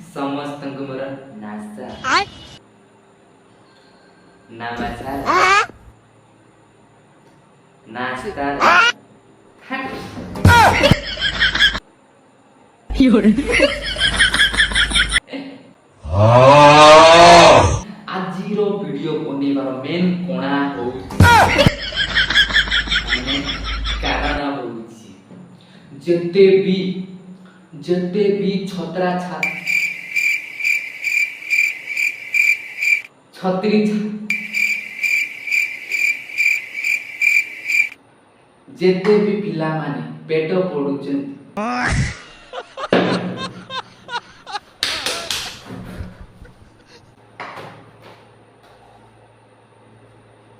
ସମସ୍ତଙ୍କୁ ମୋର ନାଶା ନମସ୍କାର ନାସ୍ତା ଆଜିର ଭିଡିଓ ବନେଇବାର ମେନ୍ କୋଣା ହଉଛି କାରଣ ହଉଛି ଯେତେ ବି ଛତ୍ରୀ ଯେତେ ବି ପିଲାମାନେ ପେଟ ପୋଡୁଛନ୍ତି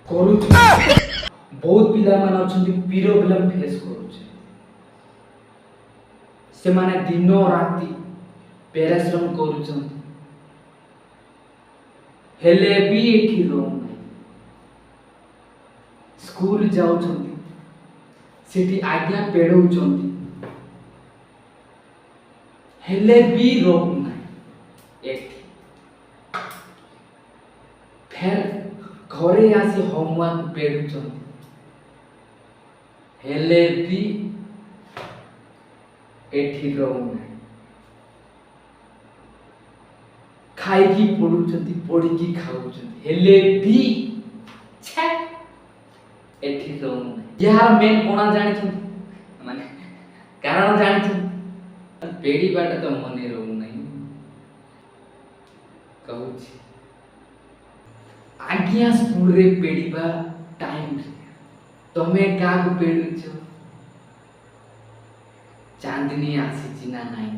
କରୁଛି ବହୁତ ପିଲାମାନେ ଅଛନ୍ତି ପ୍ରୋବ୍ଲେମ ଫେସ୍ କରୁଛନ୍ତି ସେମାନେ ଦିନ ରାତି ପରିଶ୍ରମ କରୁଛନ୍ତି ହେଲେ ବି ଏଠି ରହୁନାହିଁ ସ୍କୁଲ ଯାଉଛନ୍ତି ସେଠି ଆଜ୍ଞା ପଢଉଛନ୍ତି ହେଲେ ବି ରହୁନାହିଁ ଏଠି ଫେର ଘରେ ଆସି ହୋମୱାର୍କ ପଢୁଛନ୍ତି ହେଲେ ବି ଏଠି ରହୁନାହିଁ ଖାଇକି ପଢୁଛନ୍ତି ପଢିକି ଖାଉଛନ୍ତି ହେଲେ ବି ଏଠି ରହୁନାହିଁ ଯାହାର ମେନ୍ କୋଣା ଜାଣିଛନ୍ତି ମାନେ କାରଣ ଜାଣିଛନ୍ତି ପେଡ଼ିବାଟା ତ ମନେ ରହୁନାହିଁ କହୁଛି ଆଜ୍ଞା ସ୍କୁଲରେ ପେଡ଼ିବା ଟାଇମରେ ତମେ କାହାକୁ ପେଡ଼ୁଛ ଚାନ୍ଦିନୀ ଆସିଛି ନା ନାହିଁ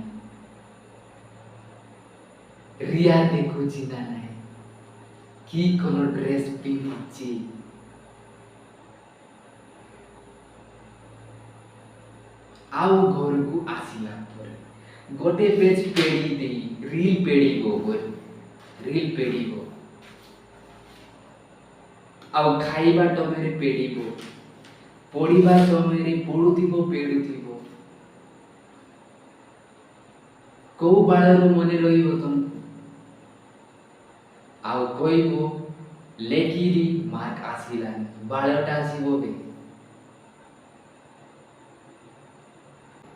ରିୟା ଦେଖୁଛି ନା ନାହିଁ କି କଲର ଡ୍ରେସ୍ ପିନ୍ଧିଛି ଆଉ ଘରକୁ ଆସିଲା ପରେ ଗୋଟେ ପେଜ ପେଡ଼ି ଦେଇ ରିଲ୍ ପେଡ଼ିବ ଆଉ ଖାଇବା ସମୟରେ ପେଡ଼ିବ ପଢ଼ିବା ସମୟରେ ପେଡ଼ୁଥିବ କୋଉ ବାଳରୁ ମନେ ରହିବ ତମକୁ ଆଉ କହିବ ଲେଖିଲି ମାର୍କ ଆସିଲାନି ବାଳଟା ଆସିବ ବେ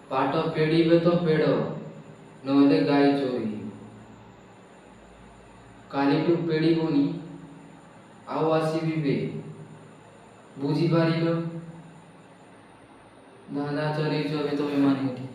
ପାଠ ପେଡ଼ିବେ ତ ପେଡ଼ ନହେଲେ ଗାଈ ଚୋରି କାଲିଠୁ ପେଡ଼ିବନି ଆଉ ଆସିବି ବେ ବୁଝିପାରିଲ ଦାଦା ଚଲେଇଛ ଏବେ ତମେ ମାନେ